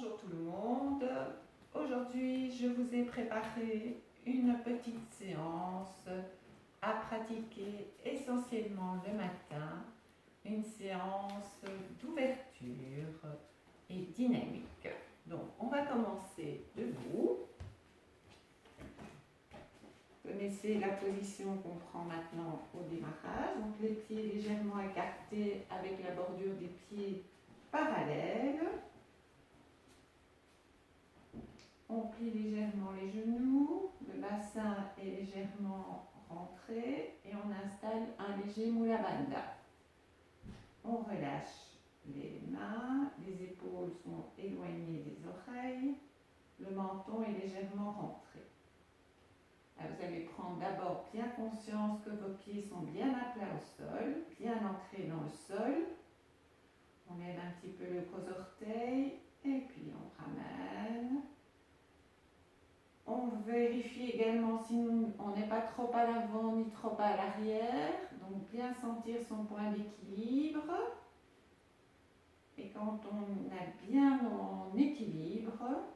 Bonjour tout le monde. Aujourd'hui, je vous ai préparé une petite séance à pratiquer essentiellement le matin, une séance d'ouverture et dynamique. Donc, on va commencer debout. Vous connaissez la position qu'on prend maintenant au démarrage. Donc, les pieds légèrement écartés avec la bordure des pieds parallèle. On plie légèrement les genoux, le bassin est légèrement rentré et on installe un léger Mula Bandha. On relâche les mains, les épaules sont éloignées des oreilles, le menton est légèrement rentré. Alors vous allez prendre d'abord bien conscience que vos pieds sont bien à plat au sol, bien ancrés dans le sol. On lève un petit peu le gros orteil et puis on ramène. On vérifie également si on n'est pas trop à l'avant ni trop à l'arrière. Donc bien sentir son point d'équilibre. Et quand on a bien en équilibre,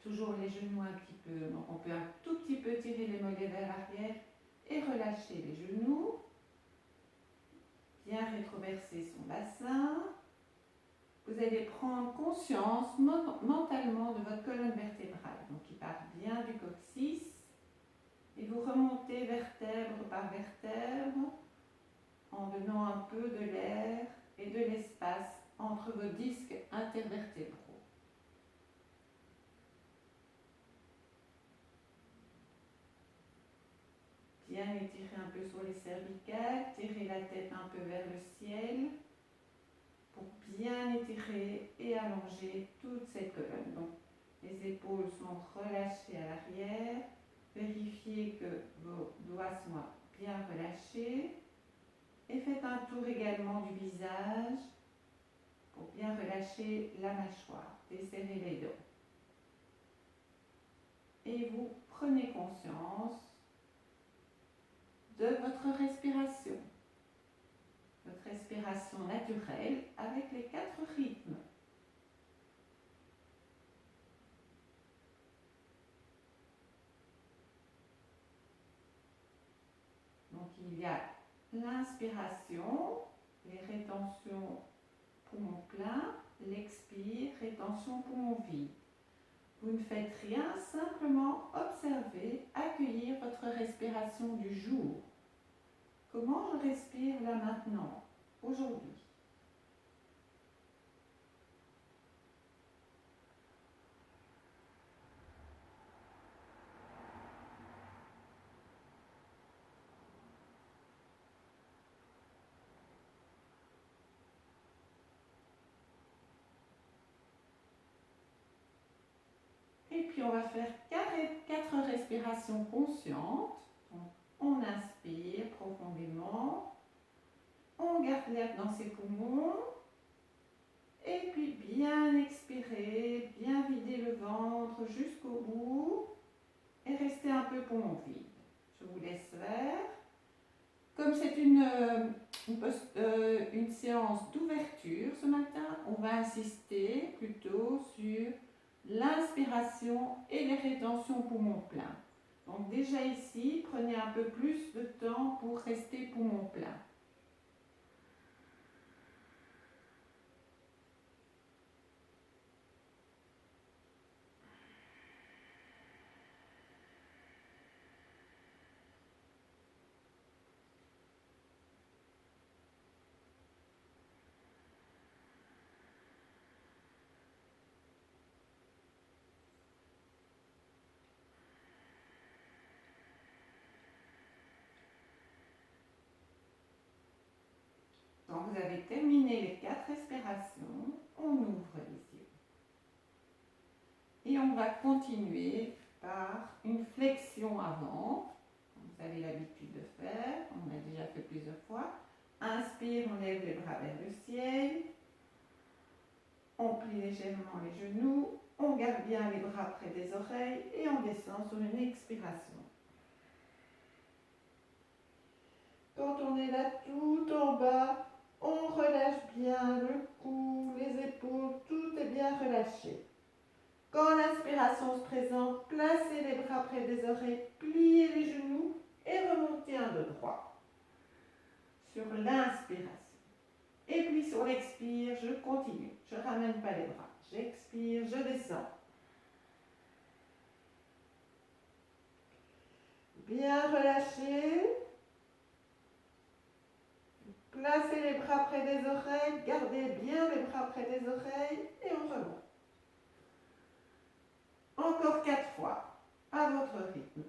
toujours les genoux un petit peu, donc on peut un tout petit peu tirer les mollets vers l'arrière et relâcher les genoux. Bien rétroverser son bassin. Vous allez prendre conscience mentalement de votre colonne vertébrale, donc qui part bien du coccyx, et vous remontez vertèbre par vertèbre en donnant un peu de l'air et de l'espace entre vos disques intervertébraux. Bien étirer un peu sur les cervicales, tirer la tête un peu vers le ciel, pour bien étirer et allonger toute cette colonne. Donc, les épaules sont relâchées à l'arrière. Vérifiez que vos doigts soient bien relâchés. Et faites un tour également du visage pour bien relâcher la mâchoire. Desserrez les dents. Et vous prenez conscience de votre respiration. Votre respiration naturelle avec les 4 rythmes. Donc il y a l'inspiration, les rétentions poumon plein, l'expire, rétention poumon vide. Vous ne faites rien, simplement observer, accueillir votre respiration du jour. Comment je respire là maintenant, aujourd'hui? Et puis on va faire 4 respirations conscientes. Donc, on inspire profondément, on garde l'air dans ses poumons, et puis bien expirer, bien vider le ventre jusqu'au bout, et rester un peu poumon vide. Je vous laisse faire. Comme c'est une séance d'ouverture ce matin, on va insister plutôt sur l'inspiration et les rétentions poumon plein. Donc déjà ici, prenez un peu plus de temps pour rester poumon plein. Quand vous avez terminé les 4 respirations, on ouvre les yeux. Et on va continuer par une flexion avant. Vous avez l'habitude de faire, on a déjà fait plusieurs fois. Inspire, on lève les bras vers le ciel. On plie légèrement les genoux. On garde bien les bras près des oreilles et on descend sur une expiration. Quand on est là tout en bas, On relâche bien le cou, les épaules, tout est bien relâché. Quand l'inspiration se présente, placez les bras près des oreilles, pliez les genoux et remontez un dos droit. Sur l'inspiration. Et puis sur l'expire, je continue. Je ne ramène pas les bras. J'expire, je descends. Bien relâché. Placez les bras près des oreilles. Gardez bien les bras près des oreilles. Et on remonte. Encore 4 fois. À votre rythme.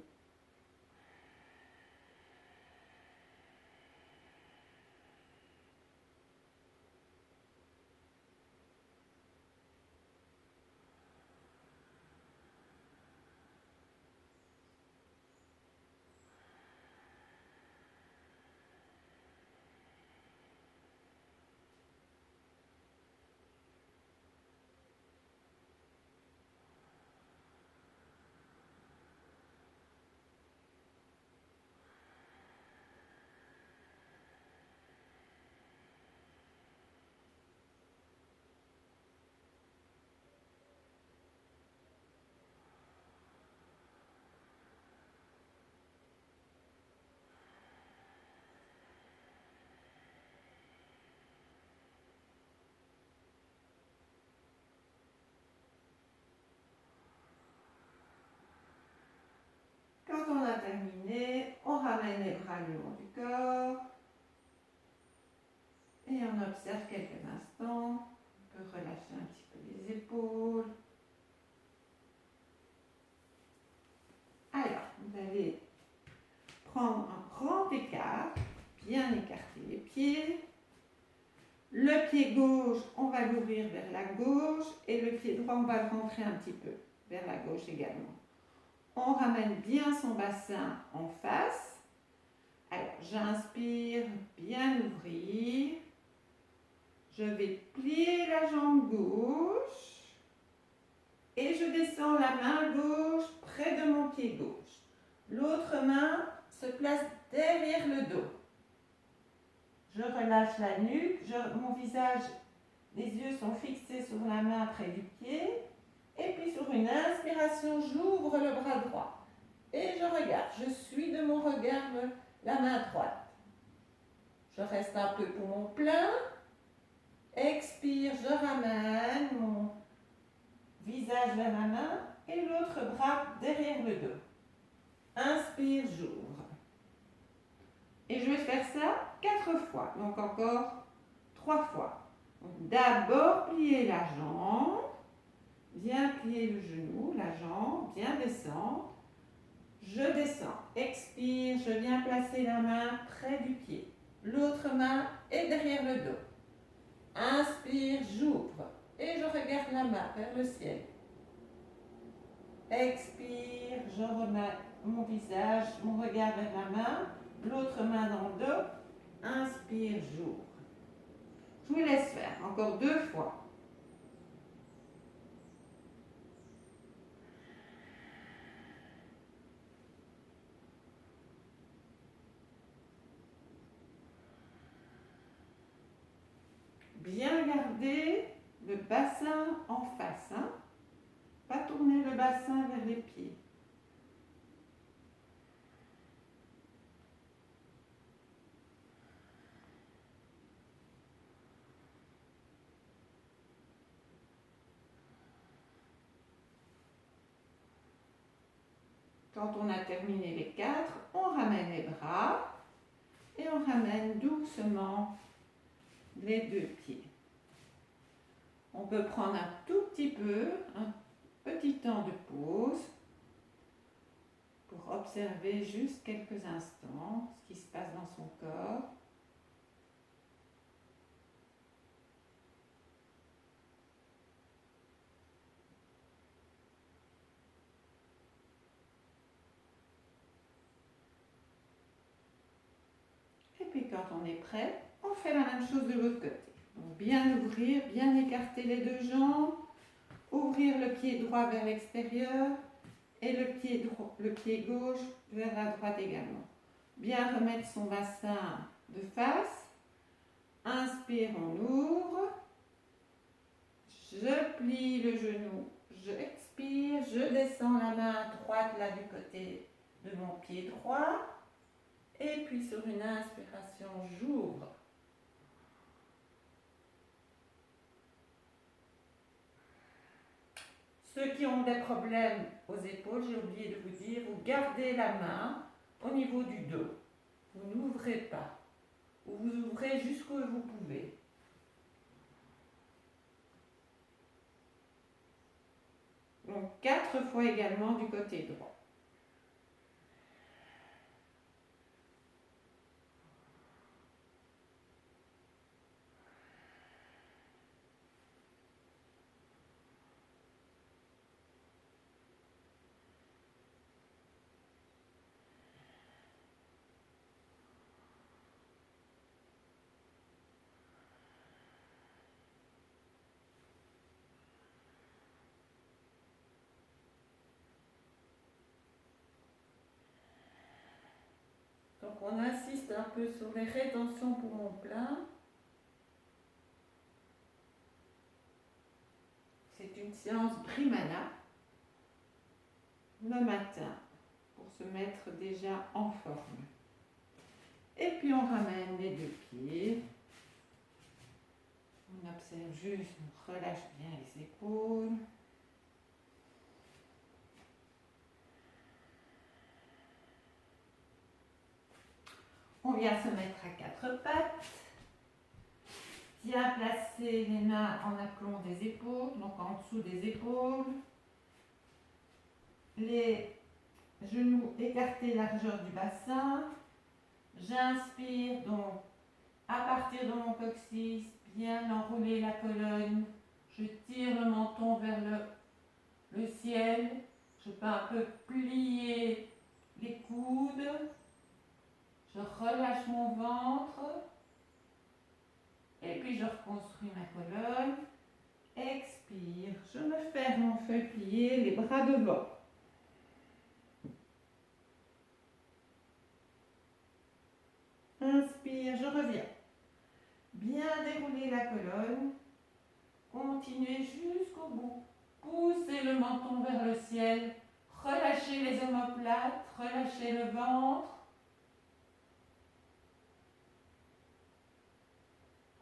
Quand on a terminé, on ramène les bras le long du corps et on observe quelques instants. On peut relâcher un petit peu les épaules. Alors, vous allez prendre un grand écart, bien écarter les pieds. Le pied gauche, on va l'ouvrir vers la gauche et le pied droit, on va le rentrer un petit peu vers la gauche également. On ramène bien son bassin en face. Alors, j'inspire, bien ouvrir. Je vais plier la jambe gauche et je descends la main gauche près de mon pied gauche. L'autre main se place derrière le dos. Je relâche la nuque, mon visage, les yeux sont fixés sur la main près du pied. Et puis sur une inspiration, j'ouvre le bras droit. Et je regarde, je suis de mon regard la main droite. Je reste un peu poumon plein. Expire, je ramène mon visage vers la main et l'autre bras derrière le dos. Inspire, j'ouvre. Et je vais faire ça 4 fois, donc encore 3 fois. D'abord, plier la jambe, bien plier le genou, la jambe, bien descendre. Je descends, expire, je viens placer la main près du pied. L'autre main est derrière le dos. Inspire, j'ouvre et je regarde la main vers le ciel. Expire, je remets mon visage, mon regard vers la main, l'autre main dans le dos. Inspire, j'ouvre. Je vous laisse faire encore 2 fois. Bien garder le bassin en face. Pas tourner le bassin vers les pieds. Quand on a terminé les 4, on ramène les bras et on ramène doucement les 2 pieds. On peut prendre un tout petit peu, un petit temps de pause pour observer juste quelques instants ce qui se passe dans son corps. Et puis quand on est prêt, on fait la même chose de l'autre côté. Donc bien ouvrir, bien écarter les 2 jambes, ouvrir le pied droit vers l'extérieur et le pied gauche vers la droite également. Bien remettre son bassin de face. Inspire, on ouvre. Je plie le genou. J'expire, je descends la main droite là du côté de mon pied droit. Et puis sur une inspiration, j'ouvre. Ceux qui ont des problèmes aux épaules, j'ai oublié de vous dire, vous gardez la main au niveau du dos. Vous n'ouvrez pas. Vous ouvrez jusqu'où vous pouvez. Donc 4 fois également du côté droit. Donc on insiste un peu sur les rétentions poumons pleins. C'est une séance Brimana le matin pour se mettre déjà en forme. Et puis on ramène les deux pieds. On observe juste, on relâche bien les épaules. On vient se mettre à 4 pattes. Bien placer les mains en aplomb des épaules, donc en dessous des épaules. Les genoux écartés largeur du bassin. J'inspire donc à partir de mon coccyx, bien enrouler la colonne. Je tire le menton vers le ciel. Je peux un peu plier les coudes. Je relâche mon ventre. Et puis je reconstruis ma colonne. Expire. Je me ferme en feuille pliée, les bras devant. Inspire, je reviens. Bien dérouler la colonne. Continuez jusqu'au bout. Poussez le menton vers le ciel. Relâchez les omoplates. Relâchez le ventre.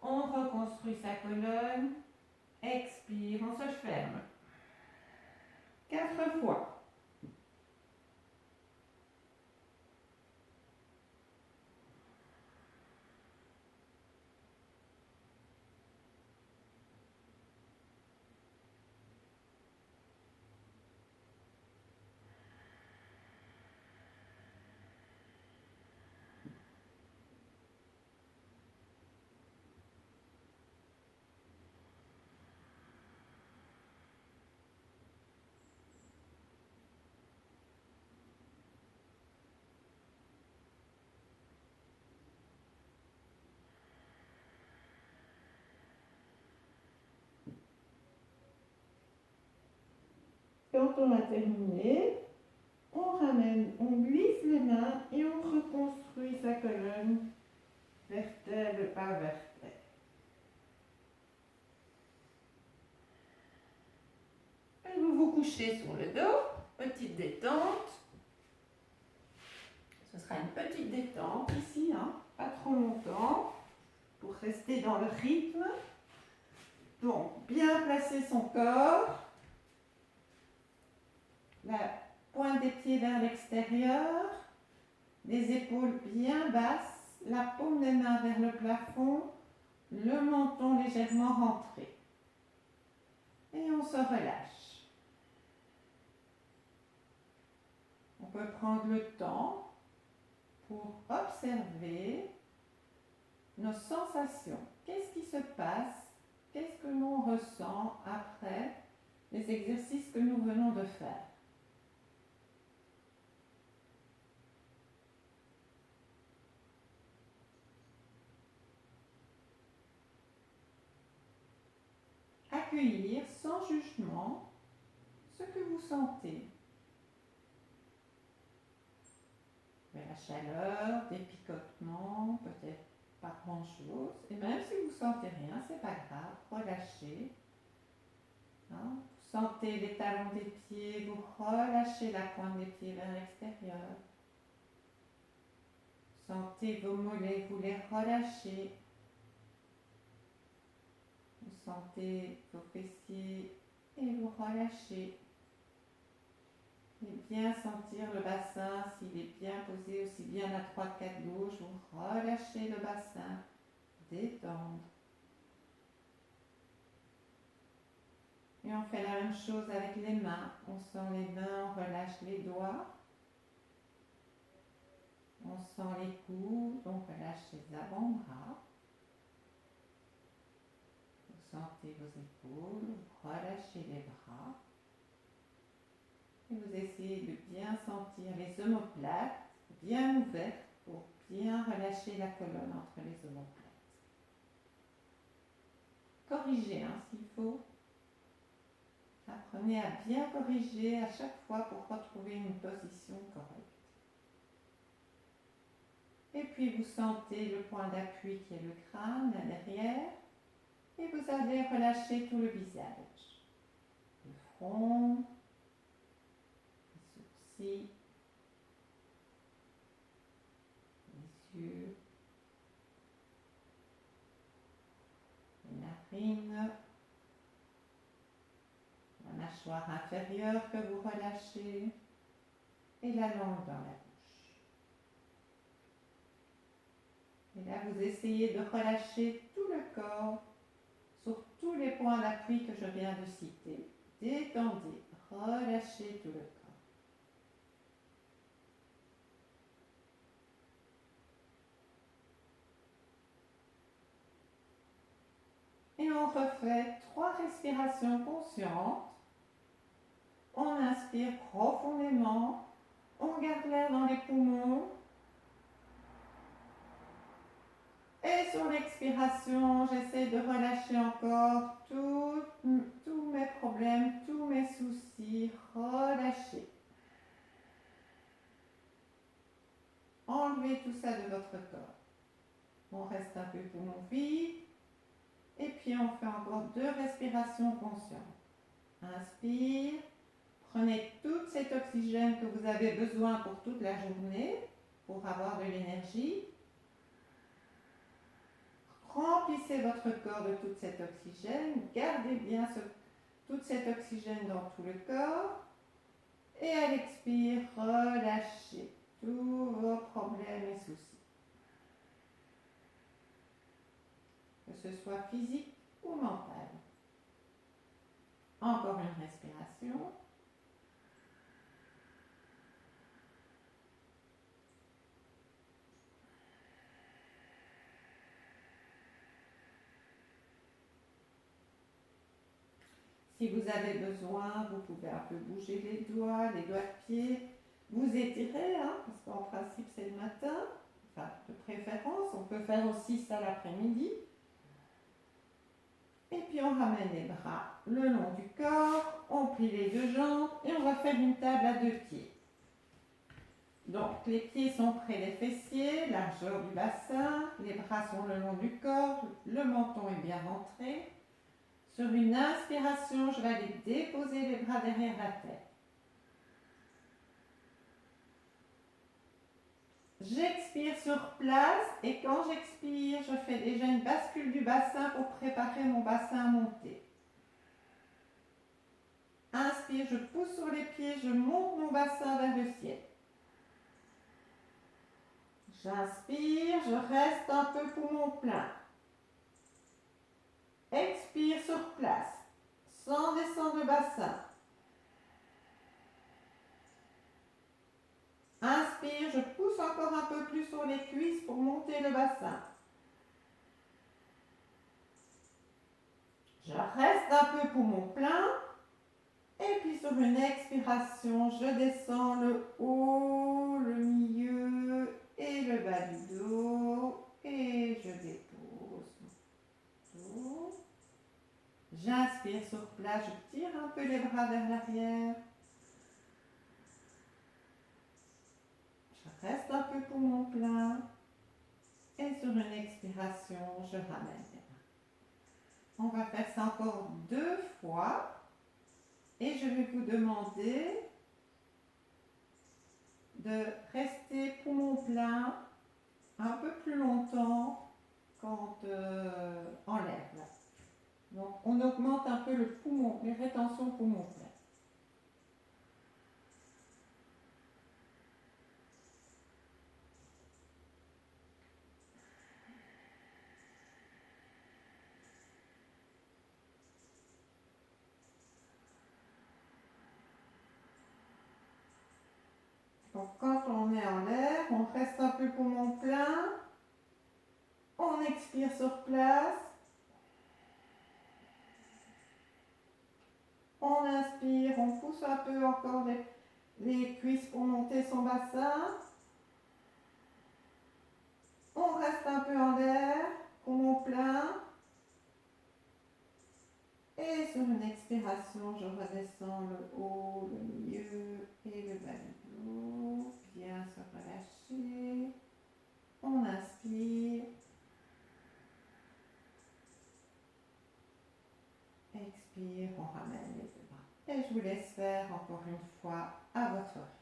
On reconstruit sa colonne. Expire, on se ferme. 4 fois. Quand on a terminé, on ramène, on glisse les mains et on reconstruit sa colonne vertèbre par vertèbre. Et vous vous couchez sur le dos, petite détente. Ce sera une petite détente ici, hein, pas trop longtemps, pour rester dans le rythme. Donc, bien placer son corps. La pointe des pieds vers l'extérieur, les épaules bien basses, la paume des mains vers le plafond, le menton légèrement rentré. Et on se relâche. On peut prendre le temps pour observer nos sensations. Qu'est-ce qui se passe? Qu'est-ce que l'on ressent après les exercices que nous venons de faire? Accueillir sans jugement ce que vous sentez. De la chaleur, des picotements, peut-être pas grand chose. Et même si vous ne sentez rien, c'est pas grave, relâchez. Hein. Vous sentez les talons des pieds, vous relâchez la pointe des pieds vers l'extérieur. Sentez vos mollets, vous les relâchez. Vous sentez vos fessiers et vous relâchez. Et bien sentir le bassin, s'il est bien posé, aussi bien à droite qu'à gauche, vous relâchez le bassin, détendre. Et on fait la même chose avec les mains. On sent les mains, on relâche les doigts. On sent les coudes, on relâche les avant-bras. Vous sentez vos épaules, vous relâchez les bras. Et vous essayez de bien sentir les omoplates bien ouvertes pour bien relâcher la colonne entre les omoplates. Corrigez s'il faut. Apprenez à bien corriger à chaque fois pour retrouver une position correcte. Et puis vous sentez le point d'appui qui est le crâne, là derrière. Et vous allez relâcher tout le visage. Le front, les sourcils, les yeux, les narines, la mâchoire inférieure que vous relâchez et la langue dans la bouche. Et là, vous essayez de relâcher tout le corps sur tous les points d'appui que je viens de citer. Détendez, relâchez tout le corps. Et on refait 3 respirations conscientes. On inspire profondément. On garde l'air dans les poumons. Et sur l'expiration, j'essaie de relâcher encore tous mes problèmes, tous mes soucis. Relâchez. Enlevez tout ça de votre corps. On reste un peu poumon vide. Et puis on fait encore 2 respirations conscientes. Inspire. Prenez tout cet oxygène que vous avez besoin pour toute la journée, pour avoir de l'énergie. Remplissez votre corps de tout cet oxygène. Gardez bien tout cet oxygène dans tout le corps. Et à l'expire, relâchez tous vos problèmes et soucis. Que ce soit physique ou mental. Encore une respiration. Si vous avez besoin, vous pouvez un peu bouger les doigts de pied. Vous étirez, parce qu'en principe c'est le matin. Enfin, de préférence, on peut faire aussi ça l'après-midi. Et puis on ramène les bras le long du corps, on plie les 2 jambes et on va faire une table à 2 pieds. Donc les pieds sont près des fessiers, largeur du bassin, les bras sont le long du corps, le menton est bien rentré. Sur une inspiration, je vais aller déposer les bras derrière la tête. J'expire sur place et quand j'expire, je fais déjà une bascule du bassin pour préparer mon bassin à monter. Inspire, je pousse sur les pieds, je monte mon bassin vers le ciel. J'inspire, je reste un peu poumon plein. Expire sur place, sans descendre le bassin. Inspire, je pousse encore un peu plus sur les cuisses pour monter le bassin. Je reste un peu poumon plein. Et puis sur une expiration, je descends le haut, le milieu et le bas du dos. Et je dépose mon dos. J'inspire sur place, je tire un peu les bras vers l'arrière. Je reste un peu poumon plein. Et sur une expiration, je ramène les mains. On va faire ça encore 2 fois. Et je vais vous demander de rester poumon plein un peu plus longtemps quand en l'air. Donc on augmente un peu le poumon, les rétentions poumon plein. Donc quand on est en l'air, on reste un peu poumon plein, on expire sur place, on inspire, on pousse un peu encore les cuisses pour monter son bassin, on reste un peu en l'air, poumon plein, et sur une expiration, je redescends le haut, le milieu et le bas du dos, bien se relâcher, on inspire, expire, on ramène les deux bras. Et je vous laisse faire encore une fois à votre rythme.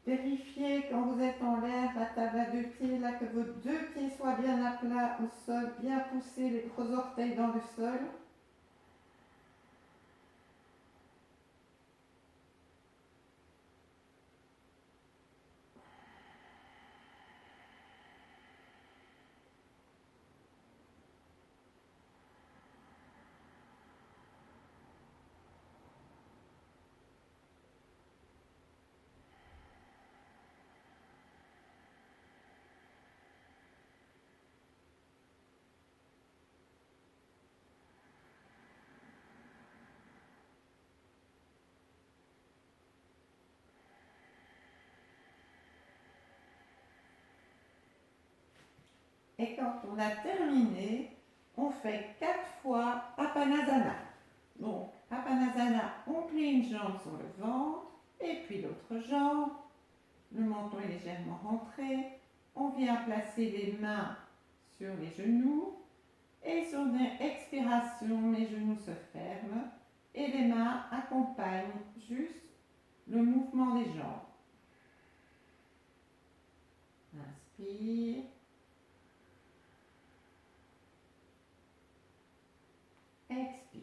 Vérifiez quand vous êtes en l'air, la table à 2 pieds, là, que vos 2 pieds soient bien à plat au sol, bien pousser les gros orteils dans le sol. Et quand on a terminé, on fait 4 fois Apanasana. Donc, Apanasana, on plie une jambe sur le ventre, et puis l'autre jambe. Le menton est légèrement rentré. On vient placer les mains sur les genoux. Et sur une expiration, les genoux se ferment. Et les mains accompagnent juste le mouvement des jambes. Inspire. Expire.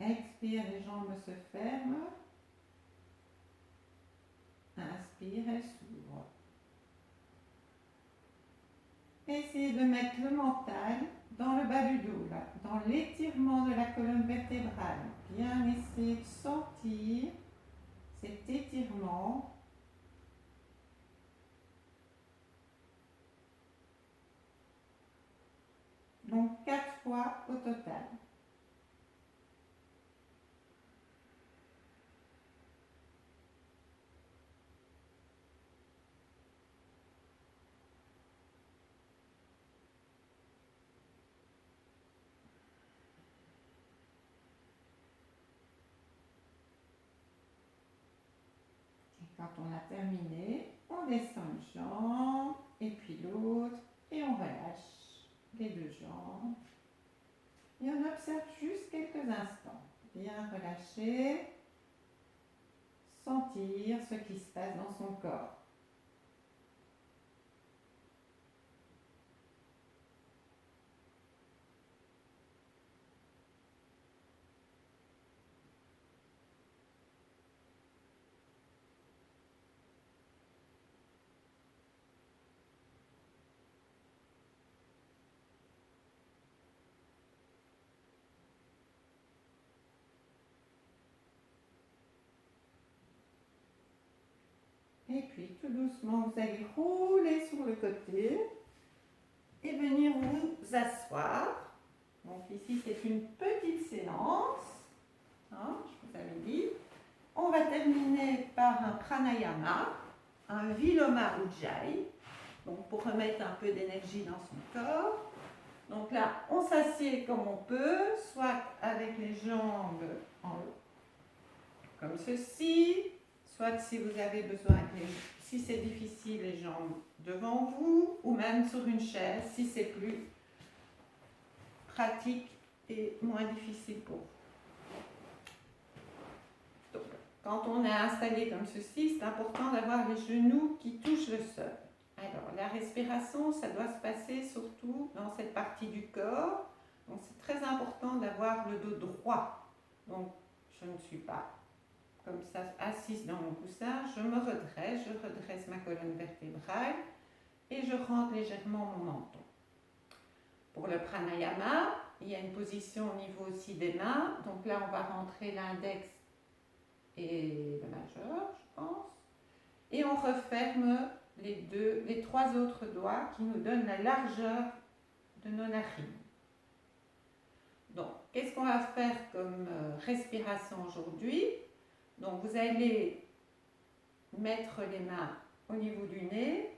Expire, les jambes se ferment. Inspire, elles s'ouvrent. Essayez de mettre le mental dans le bas du dos, là, dans l'étirement de la colonne vertébrale. Bien essayer de sentir cet étirement. Donc 4 fois au total. Quand on a terminé, on descend une jambe, et puis l'autre, et on relâche les 2 jambes. Et on observe juste quelques instants. Bien relâcher, sentir ce qui se passe dans son corps. Et puis tout doucement, vous allez rouler sur le côté et venir vous asseoir. Donc ici, c'est une petite séance. Hein, je vous avais dit. On va terminer par un pranayama, un viloma ujjayi, donc pour remettre un peu d'énergie dans son corps. Donc là, on s'assied comme on peut, soit avec les jambes en haut, comme ceci, soit si vous avez besoin, si c'est difficile, les jambes devant vous, ou même sur une chaise, si c'est plus pratique et moins difficile pour vous. Donc, quand on est installé comme ceci, c'est important d'avoir les genoux qui touchent le sol. Alors, la respiration, ça doit se passer surtout dans cette partie du corps. Donc, c'est très important d'avoir le dos droit. Donc, je ne suis pas comme ça assise dans mon coussin. Je me redresse, je redresse ma colonne vertébrale et je rentre légèrement mon menton. Pour le pranayama, il y a une position au niveau aussi des mains. Donc là, on va rentrer l'index et le majeur, je pense. Et on referme les trois autres doigts qui nous donnent la largeur de nos narines. Donc, qu'est-ce qu'on va faire comme respiration aujourd'hui? Donc, vous allez mettre les mains au niveau du nez,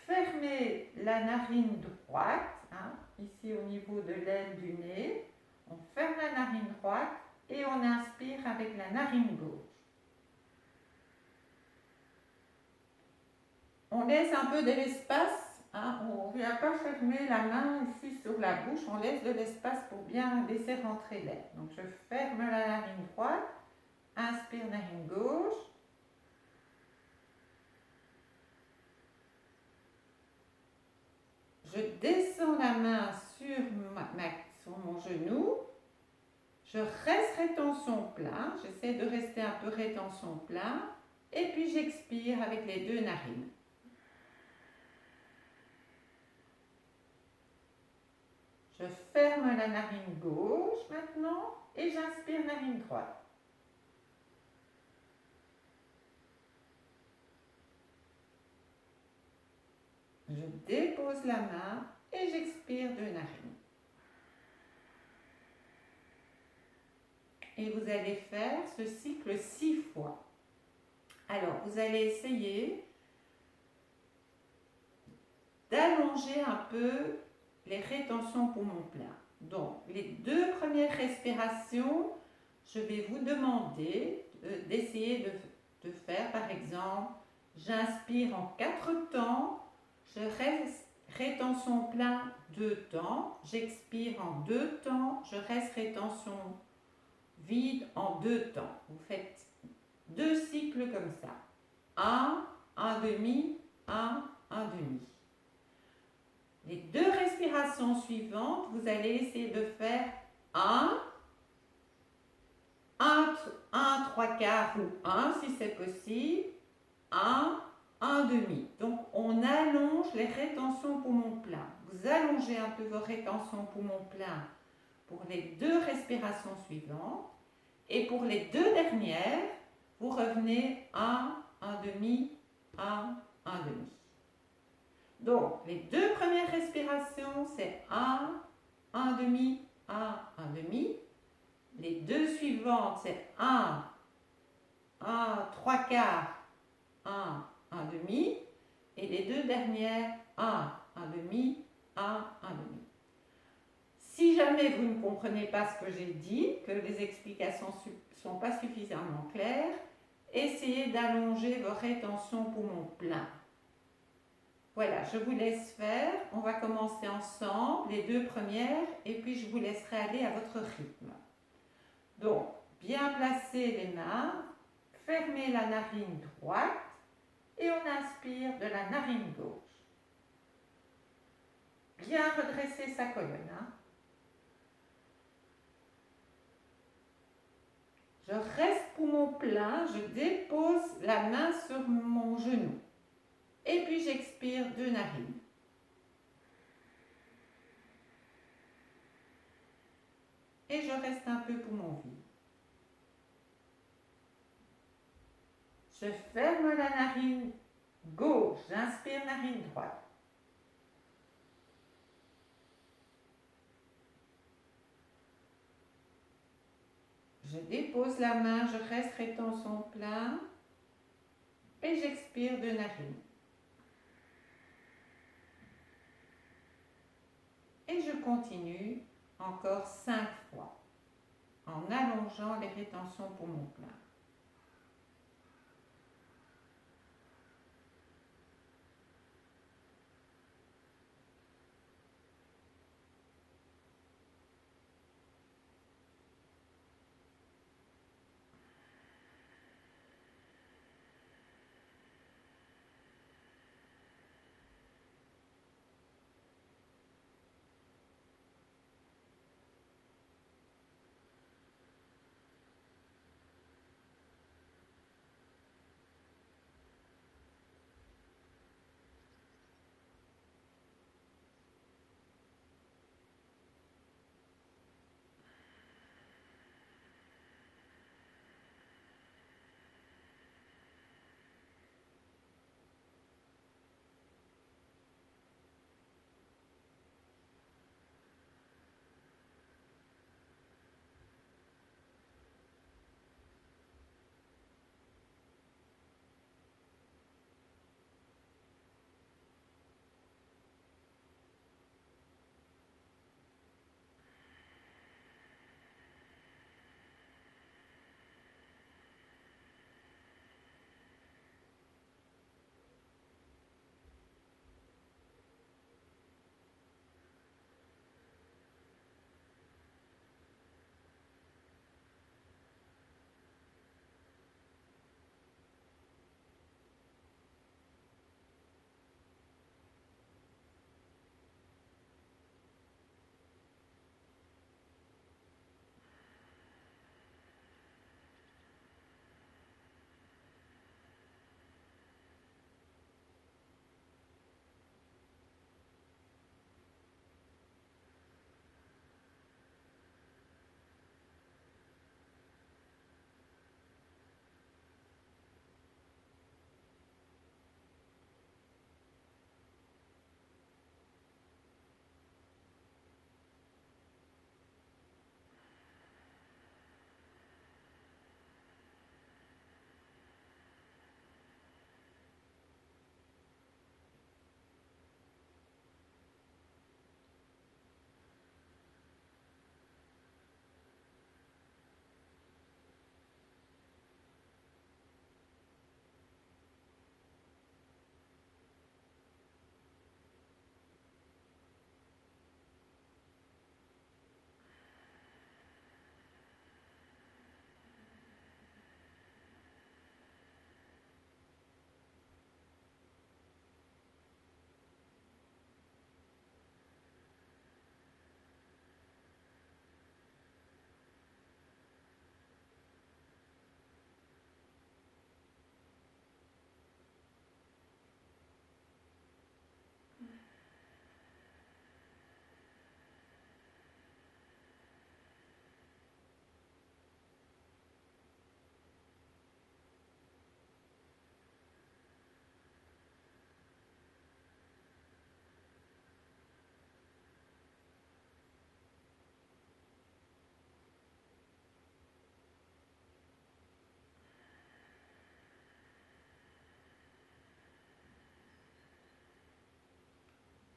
fermer la narine droite, hein, ici au niveau de l'aile du nez. On ferme la narine droite et on inspire avec la narine gauche. On laisse un peu de l'espace, hein, on ne vient pas fermer la main ici sur la bouche, on laisse de l'espace pour bien laisser rentrer l'air. Donc je ferme la narine droite, inspire narine gauche. Je descends la main sur mon genou, je reste rétention plein, j'essaie de rester un peu rétention plein, et puis j'expire avec les deux narines. Je ferme la narine gauche maintenant et j'inspire narine droite. Je dépose la main et j'expire deux narines. Et vous allez faire ce cycle 6 fois. Alors, vous allez essayer d'allonger un peu les rétentions poumons pleins. Donc, les 2 premières respirations, je vais vous demander d'essayer de faire, par exemple, j'inspire en 4 temps, je reste rétention plein 2 temps, j'expire en 2 temps, je reste rétention vide en 2 temps. Vous faites 2 cycles comme ça. 1, 1 demi, 1, 1 demi. Les 2 respirations suivantes, vous allez essayer de faire 1, 3 quarts ou 1 si c'est possible, 1, 1 demi. Donc on allonge les rétentions poumons pleins. Vous allongez un peu vos rétentions poumons pleins pour les 2 respirations suivantes. Et pour les 2 dernières, vous revenez 1, 1 demi, 1, 1 demi. Donc, les 2 premières respirations, c'est 1, 1 demi, 1, 1 demi. Les 2 suivantes, c'est 1, 3 quarts, 1, 1 demi. Et les 2 dernières, 1, 1 demi, 1, 1 demi. Si jamais vous ne comprenez pas ce que j'ai dit, que les explications ne sont pas suffisamment claires, essayez d'allonger vos rétentions poumons pleins. Voilà, je vous laisse faire. On va commencer ensemble, les 2 premières, et puis je vous laisserai aller à votre rythme. Donc, bien placer les mains, fermez la narine droite, et on inspire de la narine gauche. Bien redresser sa colonne. Je reste poumon plein, je dépose la main sur mon genou. Et puis j'expire 2 narines. Et je reste un peu poumon vide. Je ferme la narine gauche, j'inspire narine droite. Je dépose la main, je reste rétention plein et j'expire de narine. Et je continue encore 5 fois en allongeant les rétentions poumons pleins.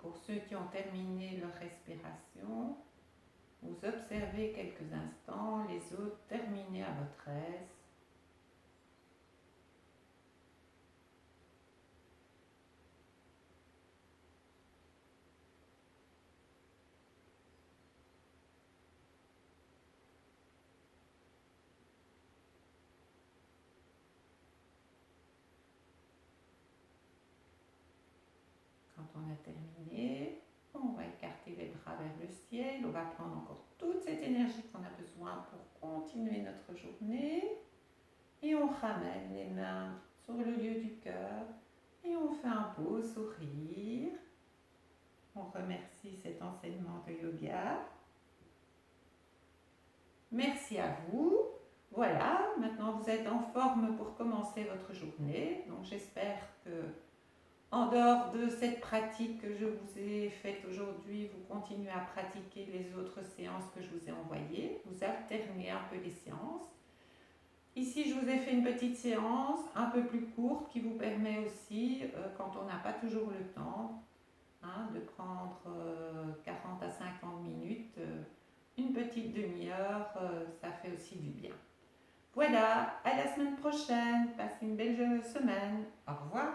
Pour ceux qui ont terminé leur respiration, vous observez quelques instants, les autres terminez à votre aise. Quand on a terminé, on va écarter les bras vers le ciel, on va prendre encore toute cette énergie qu'on a besoin pour continuer notre journée et on ramène les mains sur le lieu du cœur et on fait un beau sourire. On remercie cet enseignement de yoga. Merci à vous. Voilà, maintenant vous êtes en forme pour commencer votre journée. Donc j'espère que En dehors de cette pratique que je vous ai faite aujourd'hui, vous continuez à pratiquer les autres séances que je vous ai envoyées. Vous alternez un peu les séances. Ici, je vous ai fait une petite séance un peu plus courte qui vous permet aussi, quand on n'a pas toujours le temps, de prendre 40 à 50 minutes, une petite demi-heure, ça fait aussi du bien. Voilà, à la semaine prochaine. Passez une belle semaine. Au revoir.